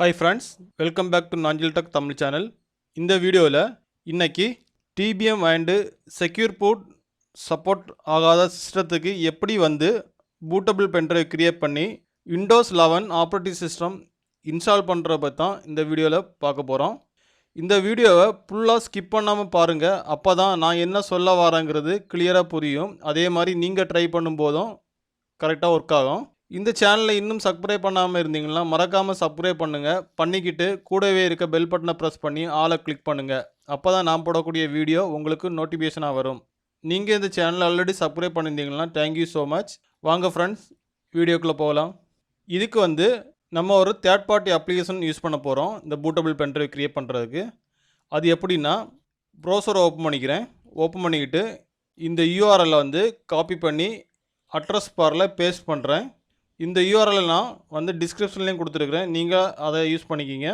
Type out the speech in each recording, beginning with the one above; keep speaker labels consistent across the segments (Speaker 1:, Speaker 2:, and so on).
Speaker 1: Hi friends, welcome back to Nanjil Tech Tamil channel. இந்த வீடியோவில் இன்னைக்கு TPM and secure boot support ஆகாத சிஸ்டத்துக்கு எப்படி bootable pendrive create பண்ணி Windows 11 operating system இன்ஸ்டால் பண்ணுறத பற்றி தான் இந்த வீடியோவில் பார்க்க போகிறோம். இந்த வீடியோவை ஃபுல்லாக ஸ்கிப் பண்ணாமல் பாருங்கள். அப்போ தான் நான் என்ன சொல்ல வரேங்கிறது கிளியராக புரியும். அதே மாதிரி நீங்கள் ட்ரை பண்ணும்போதும் கரெக்டாக ஒர்க் ஆகும். இந்த சேனலை இன்னும் சப்ஸ்கிரைப் பண்ணாமல் இருந்தீங்கன்னா மறக்காமல் சப்ஸ்கிரைப் பண்ணுங்கள். பண்ணிக்கிட்டு கூடவே இருக்க பெல் பட்டனை ப்ரெஸ் பண்ணி ஆளை கிளிக் பண்ணுங்கள். அப்போ தான் நான் போடக்கூடிய வீடியோ உங்களுக்கு நோட்டிஃபிகேஷனாக வரும். நீங்கள் இந்த சேனலை ஆல்ரெடி சப்ஸ்கிரைப் பண்ணியிருந்தீங்கன்னா தேங்க்யூ ஸோ மச். வாங்க ஃப்ரெண்ட்ஸ், வீடியோக்குள்ளே போகலாம். இதுக்கு நம்ம ஒரு தேர்ட் பார்ட்டி அப்ளிகேஷன் யூஸ் பண்ண போகிறோம் இந்த பூட்டபிள் பென்ட்ரைவ் க்ரியேட் பண்ணுறதுக்கு. அது எப்படின்னா, ப்ரௌசரை ஓப்பன் பண்ணிக்கிறேன். ஓப்பன் பண்ணிக்கிட்டு இந்த யூஆர்எல்லை காப்பி பண்ணி அட்ரஸ் பாரில் பேஸ்ட் பண்ணுறேன். இந்த யூஆர்எல் நான் டிஸ்கிரிப்ஷன்லேயும் கொடுத்துருக்குறேன், நீங்கள் அதை யூஸ் பண்ணிக்கிங்க.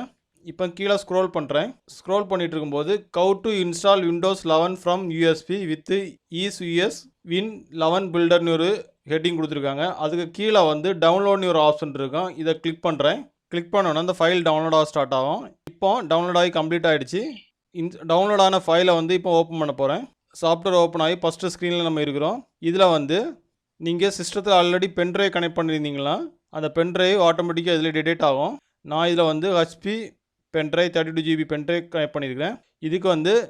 Speaker 1: இப்போ கீழே ஸ்க்ரோல் பண்ணுறேன். ஸ்க்ரோல் பண்ணிகிட்டு இருக்கும்போது how to install Windows 11 from USB with EaseUS Win 11 Builderன்னு ஒரு ஹெட்டிங் கொடுத்துருக்காங்க. அதுக்கு கீழே டவுன்லோட்னு ஒரு ஆப்ஷன் இருக்கும். இதை கிளிக் பண்ணுறேன். கிளிக் பண்ணோன்னா அந்த ஃபைல் டவுன்லோடாக ஸ்டார்ட் ஆகும். இப்போ டவுன்லோட் ஆகி கம்ப்ளீட் ஆகிடுச்சு. டவுன்லோட் ஆன ஃபைலை இப்போ ஓப்பன் பண்ண போகிறேன். சாஃப்ட்வேர் ஓப்பன் ஆகி ஃபஸ்ட்டு ஸ்க்ரீனில் நம்ம இருக்கிறோம். இதில் நீங்கள் சிஸ்டத்தில் ஆல்ரெடி பென்ட்ரைவ் கனெக்ட் பண்ணியிருந்தீங்களா, அந்த பென்ட்ரைவ் ஆட்டோமேட்டிக்காக இதில் டிடெக்ட் ஆகும். நான் இதில் HP pen drive 32 GB pen drive connect பண்ணியிருக்கிறேன். இதுக்கு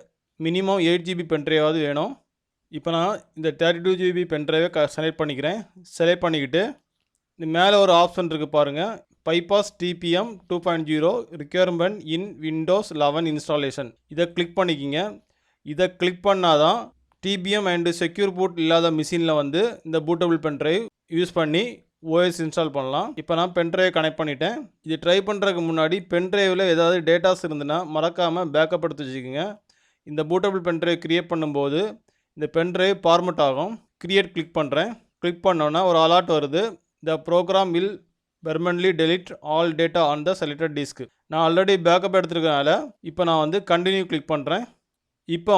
Speaker 1: மினிமம் 8 GB பென்ட்ரைவாவது வேணும். இப்போ நான் இந்த 32 GB பென்ட்ரைவை செலக்ட் பண்ணிக்கிறேன். செலக்ட் பண்ணிக்கிட்டு இந்த மேலே ஒரு ஆப்ஷன் இருக்குது பாருங்கள், bypass TPM 2.0 requirement in Windows 11 installation. இதை கிளிக் பண்ணிக்கிங்க. இதை கிளிக் பண்ணால் தான் TPM அண்டு செக்யூர் பூட் இல்லாத மிஷினில் இந்த பூட்டபிள் பென்ட்ரைவ் யூஸ் பண்ணி ஓஎஸ் இன்ஸ்டால் பண்ணலாம். இப்போ நான் பென்ட்ரைவ் கனெக்ட் பண்ணிட்டேன். இது ட்ரை பண்ணுறதுக்கு முன்னாடி பென்ட்ரைவில் ஏதாவது டேட்டாஸ் இருந்துன்னா மறக்காமல் பேக்கப் எடுத்து வச்சுக்கோங்க. இந்த பூட்டபிள் பென்ட்ரைவ் க்ரியேட் பண்ணும்போது இந்த பென்ட்ரைவ் ஃபார்மட் ஆகும். க்ரியேட் கிளிக் பண்ணுறேன். கிளிக் பண்ணோன்னா ஒரு அலர்ட் வருது, the program will permanently delete all data on the selected disk. நான் ஆல்ரெடி பேக்கப் எடுத்துருக்கனால இப்போ நான் கண்டினியூ கிளிக் பண்ணுறேன். இப்போ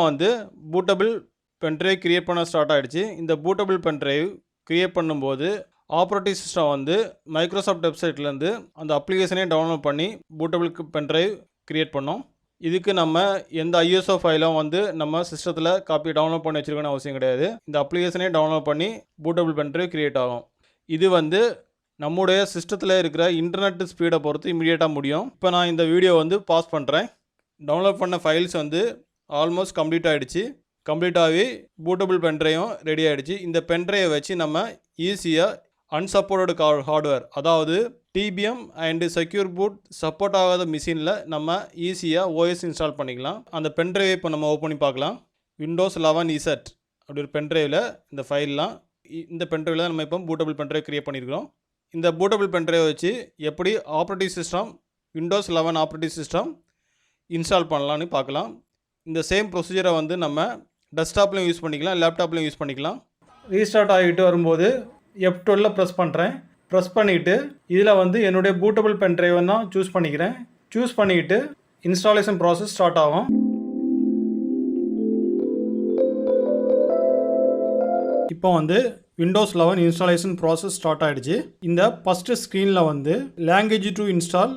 Speaker 1: பூட்டபிள் பென்ட்ரைவ் க்ரியேட் பண்ண ஸ்டார்ட் ஆகிடுச்சு. இந்த பூட்டபிள் பென்ட்ரைவ் க்ரியேட் பண்ணும்போது ஆப்ரேட்டிங் சிஸ்டம் மைக்ரோசாஃப்ட் வெப்சைட்லேருந்து அந்த அப்ளிகேஷனே டவுன்லோட் பண்ணி பூட்டபிள் பென்ட்ரைவ் க்ரியேட் பண்ணோம். இதுக்கு நம்ம எந்த ஐஎஸ்ஓ ஃபைலும் நம்ம சிஸ்டத்தில் காப்பி டவுன்லோட் பண்ணி வச்சுருக்கணும்னு அவசியம் கிடையாது. இந்த அப்ளிகேஷனே டவுன்லோட் பண்ணி பூட்டபிள் பென்ட்ரைவ் க்ரியேட் ஆகும். இது நம்முடைய சிஸ்டத்தில் இருக்கிற இன்டர்நெட் ஸ்பீடை பொறுத்து இமீடியட்டாக முடியும். இப்போ நான் இந்த வீடியோ பாஸ் பண்ணுறேன். டவுன்லோட் பண்ண ஃபைல்ஸ் ஆல்மோஸ்ட் கம்ப்ளீட் ஆகிடுச்சு. கம்ப்ளீட்டாகவே பூட்டபிள் பென்ட்ரைவும் ரெடி ஆகிடுச்சு. இந்த பென்ட்ரைவை வச்சு நம்ம ஈஸியாக அன்சப்போர்ட்டட் ஹார்ட்வேர், அதாவது TPM and secure boot support ஆகாத மிஷினில் நம்ம ஈஸியாக ஓஎஸ் இன்ஸ்டால் பண்ணிக்கலாம். அந்த பென்ட்ரைவை இப்போ நம்ம ஓப்பன் பண்ணி பார்க்கலாம். Windows 11 EZ அப்படி ஒரு பென்ட்ரைவில் இந்த ஃபைல்லாம், இந்த பென்ட்ரைவில் நம்ம இப்போ பூட்டபிள் பென்ட்ரைவ் க்ரியேட் பண்ணியிருக்கிறோம். இந்த பூட்டபிள் பென்ட்ரைவை வச்சு எப்படி operating system Windows 11 operating system install பண்ணலான்னு பார்க்கலாம். இந்த சேம் ப்ரொசீஜரை நம்ம டெஸ்க்டாப்லையும் யூஸ் பண்ணிக்கலாம், லேப்டாப்லையும் யூஸ் பண்ணிக்கலாம். ரீஸ்டார்ட் ஆகிட்டு வரும்போது F12 ப்ரெஸ் பண்ணுறேன். ப்ரெஸ் பண்ணிவிட்டு இதில் என்னுடைய பூட்டபிள் பென்ட்ரைவை தான் சூஸ் பண்ணிக்கிறேன். சூஸ் பண்ணிக்கிட்டு இன்ஸ்டாலேஷன் ப்ராசஸ் ஸ்டார்ட் ஆகும். இப்போ Windows 11 இன்ஸ்டாலேஷன் ப்ராசஸ் ஸ்டார்ட் ஆகிடுச்சு. இந்த ஃபஸ்ட்டு ஸ்க்ரீனில் லாங்குவேஜ் டு இன்ஸ்டால்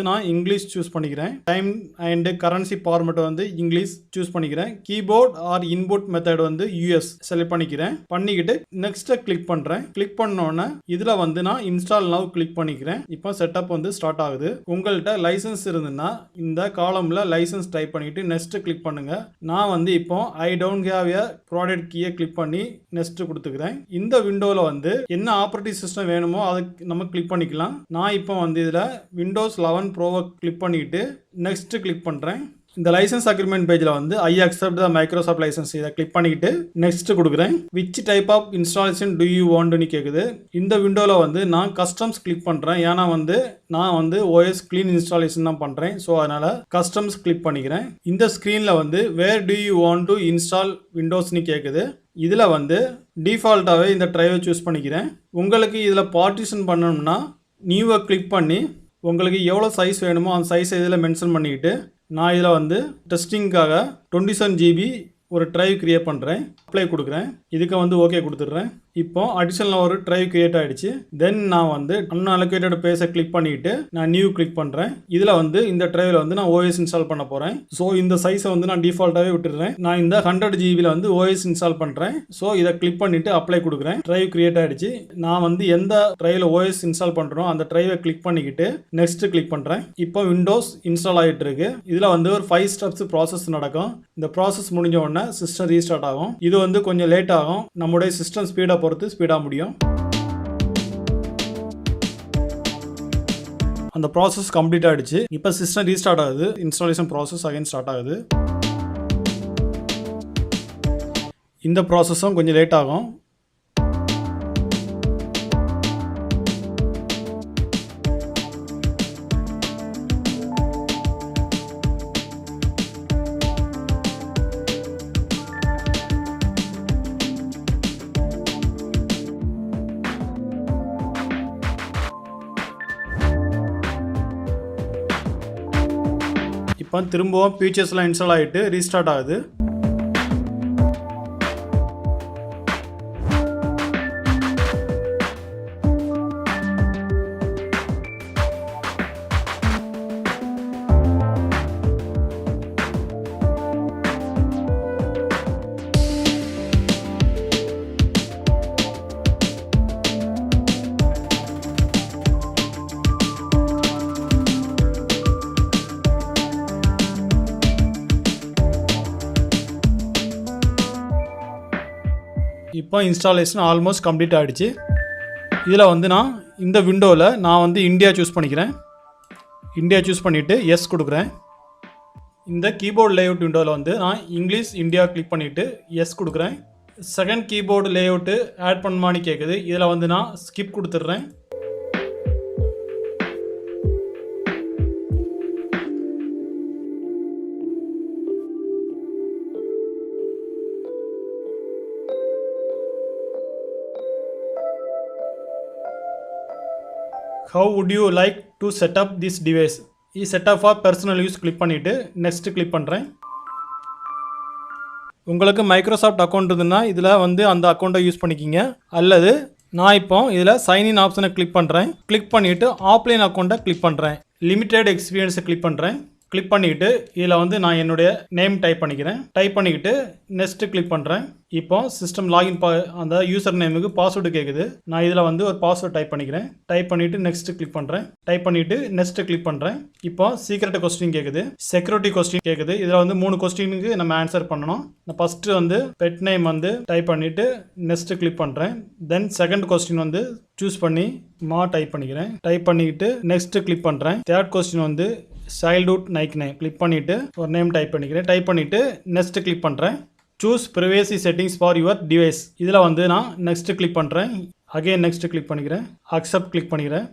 Speaker 1: நான் இங்கிலீஷ் சூஸ் பண்ணிக்கிறேன். Time and currency format English choose பண்ணிக்கிறேன். Keyboard or input method US select பண்ணிக்கிறேன். பண்ணிக்கிட்டு நெக்ஸ்ட்டை கிளிக் பண்ணுறேன். கிளிக் பண்ணோன்னே இதில் நான் இன்ஸ்டால் நவ் கிளிக் பண்ணிக்கிறேன். இப்போ செட்டப் ஸ்டார்ட் ஆகுது. உங்கள்கிட்ட லைசன்ஸ் இருந்துன்னா இந்த காலமில் லைசன்ஸ் டைப் பண்ணிவிட்டு நெக்ஸ்ட்டு கிளிக் பண்ணுங்கள். நான் இப்போ I don't have a product கீயை கிளிக் பண்ணி நெக்ஸ்ட்டு கொடுத்துக்கிறேன். இந்த விண்டோவில் என்ன ஆப்ரேட்டிங் சிஸ்டம் வேணுமோ அதை நம்ம கிளிக் பண்ணிக்கலாம். நான் இப்போ இதில் Windows 11 ப்ரோவை கிளிக் பண்ணிக்கிட்டு நெக்ஸ்ட் கிளிக் பண்ணுறேன். இந்த லைசன்ஸ் அக்ரிமெண்ட் பேஜில் I accept the Microsoft licence இதை கிளிக் பண்ணிக்கிட்டு நெக்ஸ்ட் கொடுக்குறேன். Which type of installation do you வாண்ட்னு கேட்குது. இந்த விண்டோவில் நான் கஸ்டம்ஸ் கிளிக் பண்ணுறேன். ஏன்னா நான் OS க்ளீன் இன்ஸ்டாலேஷன் தான் பண்ணுறேன். ஸோ அதனால் கஸ்டம்ஸ் கிளிக் பண்ணிக்கிறேன். இந்த ஸ்க்ரீனில் where do you want to install விண்டோஸ்னு கேட்குது. இதில் டிஃபால்ட்டாகவே இந்த ட்ரைவை சூஸ் பண்ணிக்கிறேன். உங்களுக்கு இதில் பார்ட்டிஷன் பண்ணணும்னா நியூவை கிளிக் பண்ணி உங்களுக்கு எவ்வளோ சைஸ் வேணுமோ அந்த சைஸை இதில் மென்ஷன் பண்ணிக்கிட்டு நான் இதில் டெஸ்டிங்காக 27 GB ஒரு ட்ரைவ் க்ரியேட் பண்ணுறேன். அப்ளை கொடுக்குறேன். இதுக்கு ஓகே கொடுத்துட்றேன். இப்போ அடிஷனலாக ஒரு ட்ரைவ் கிரியேட் ஆகிடுச்சு. தென் நான் வந்து அன்அலோகேட்டட் பேஸை கிளிக் பண்ணிவிட்டு நான் நியூ கிளிக் பண்ணுறேன். இதில் வந்து இந்த ட்ரைவில் வந்து நான் ஓஎஸ் இன்ஸ்டால் பண்ண போகிறேன். ஸோ இந்த சைஸை வந்து நான் டிஃபால்ட்டாகவே விட்டுடுறேன். நான் இந்த 100 ஜிபியில் வந்து ஓஎஸ் இன்ஸ்டால் பண்ணுறேன். ஸோ இதை கிளிக் பண்ணிவிட்டு அப்ளை கொடுக்குறேன். ட்ரைவ் கிரியேட் ஆகிடுச்சு. நான் வந்து எந்த ட்ரைவில் ஓஎஸ் இன்ஸ்டால் பண்ணுறோம் அந்த ட்ரைவை கிளிக் பண்ணிக்கிட்டு நெக்ஸ்ட் கிளிக் பண்ணுறேன். இப்போ விண்டோஸ் இன்ஸ்டால் ஆகிட்டு இருக்கு. இதில் வந்து ஒரு 5 ஸ்டெப்ஸ் ப்ராசஸ் நடக்கும். இந்த ப்ராசஸ் முடிஞ்ச உடனே சிஸ்டம் ரீஸ்டார்ட் ஆகும். இது வந்து கொஞ்சம் லேட் ஆகும். நம்முடைய சிஸ்டம் ஸ்பீடை பொறுத்து ஸ்பீடாக முடியும். அந்த ப்ராசஸ் கம்ப்ளீட் ஆகிடுச்சு. இப்போ சிஸ்டம் ரீஸ்டார்ட் ஆகுது. இன்ஸ்டாலேஷன் ப்ராசஸ் அகைன் ஸ்டார்ட் ஆகுது. இந்த ப்ராசஸும் கொஞ்சம் லேட் ஆகும். இப்போ திரும்பவும் ஃபீச்சர்ஸ்லாம் இன்ஸ்டால் ஆகிட்டு ரீஸ்டார்ட் ஆகுது. இப்போ இன்ஸ்டாலேஷன் ஆல்மோஸ்ட் கம்ப்ளீட் ஆகிடுச்சு. இதில் வந்து நான் இந்த விண்டோவில் நான் வந்து இந்தியா சூஸ் பண்ணிக்கிறேன். இந்தியா சூஸ் பண்ணிவிட்டு எஸ் கொடுக்குறேன். இந்த கீபோர்டு லேஅவுட் விண்டோவில் வந்து நான் இங்கிலீஷ் இந்தியா கிளிக் பண்ணிவிட்டு எஸ் கொடுக்குறேன். செகண்ட் கீபோர்டு லேஅவுட்டு ஆட் பண்ணுமான்னு கேட்குது. இதில் வந்து நான் ஸ்கிப் கொடுத்துட்றேன். How would you like to set up this device? set up for personal use click பண்ணிவிட்டு நெக்ஸ்ட் கிளிக் பண்ணுறேன். உங்களுக்கு மைக்ரோசாஃப்ட் அக்கௌண்ட் இருந்ததுன்னா இதில் வந்து அந்த அக்கௌண்ட்டை யூஸ் பண்ணிக்கிங்க. அல்லது நான் இப்போ இதில் சைன்இன் ஆப்ஷனை கிளிக் பண்ணுறேன். கிளிக் பண்ணிவிட்டு ஆஃப்லைன் அக்கௌண்ட்டை கிளிக் பண்ணுறேன். லிமிடெட் எக்ஸ்பீரியன்ஸை கிளிக் பண்ணுறேன். கிளிக் பண்ணிக்கிட்டு இதில் வந்து நான் என்னுடைய நேம் டைப் பண்ணிக்கிறேன். டைப் பண்ணிக்கிட்டு நெக்ஸ்ட்டு கிளிக் பண்ணுறேன். இப்போ சிஸ்டம் லாகின் அந்த யூசர் நேமுக்கு பாஸ்வேர்டு கேட்குது. நான் இதில் வந்து ஒரு பாஸ்வேர்டு டைப் பண்ணிக்கிறேன். டைப் பண்ணிவிட்டு நெக்ஸ்ட்டு கிளிக் பண்ணுறேன். டைப் பண்ணிவிட்டு நெக்ஸ்ட்டு கிளிக் பண்ணுறேன். இப்போ சீக்ரெட் கொஸ்டின் கேட்குது, செக்யூரிட்டி கொஸ்டின் கேட்குது. இதில் வந்து 3 கொஸ்டினுக்கு நம்ம ஆன்சர் பண்ணணும். நான் ஃபஸ்ட்டு வந்து பெட் நேம் வந்து டைப் பண்ணிவிட்டு நெக்ஸ்ட்டு கிளிக் பண்ணுறேன். தென் செகண்ட் கொஸ்டின் வந்து சூஸ் பண்ணி டைப் பண்ணிக்கிறேன். டைப் பண்ணிக்கிட்டு நெக்ஸ்ட்டு கிளிக் பண்ணுறேன். தேர்ட் கொஸ்டின் வந்து சைல்ட்ஹுட் நைக் நேம் கிளிக் பண்ணிவிட்டு ஒரு நேம் டைப் பண்ணிக்கிறேன். டைப் பண்ணிவிட்டு நெக்ஸ்ட்டு கிளிக் பண்ணுறேன். Choose privacy settings for your device. இதில் வந்து நான் நெக்ஸ்ட்டு கிளிக் பண்ணுறேன். அகைன் நெக்ஸ்ட்டு கிளிக் பண்ணிக்கிறேன். அக்செப்ட் கிளிக் பண்ணிக்கிறேன்.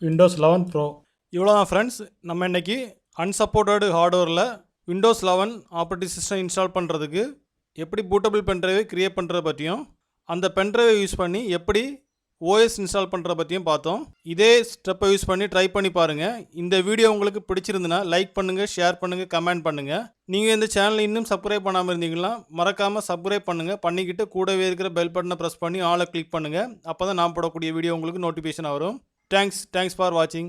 Speaker 1: Windows 11 bro. இவ்வளோதான் ஃப்ரெண்ட்ஸ். நம்ம இன்றைக்கி அன்சப்போர்ட்டடு ஹார்ட்வேரில் விண்டோஸ் 11 ஆப்ரேட்டிங் சிஸ்டம் இன்ஸ்டால் பண்ணுறதுக்கு எப்படி பூட்டபிள் பென்ட்ரைவை க்ரியேட் பண்ணுறத பற்றியும் அந்த பென்ட்ரைவை யூஸ் பண்ணி எப்படி ஓஎஸ் இன்ஸ்டால் பண்ணுறத பற்றியும் பார்த்தோம். இதே ஸ்டெப்பை யூஸ் பண்ணி ட்ரை பண்ணி பாருங்கள். இந்த வீடியோ உங்களுக்கு பிடிச்சிருந்துன்னா லைக் பண்ணுங்கள், ஷேர் பண்ணுங்கள், கமெண்ட் பண்ணுங்கள். நீங்கள் இந்த சேனலை இன்னும் சப்ஸ்கிரைப் பண்ணாமல் இருந்தீங்கன்னா மறக்காமல் சப்ஸ்கிரைப் பண்ணுங்கள். பண்ணிக்கிட்டு கூடவே இருக்கிற பெல் பட்டனை ப்ரெஸ் பண்ணி ஆலை கிளிக் பண்ணுங்கள். அப்போ தான் நான் போடக்கூடிய வீடியோ உங்களுக்கு நோட்டிஃபிகேஷன் வரும். Thanks for watching.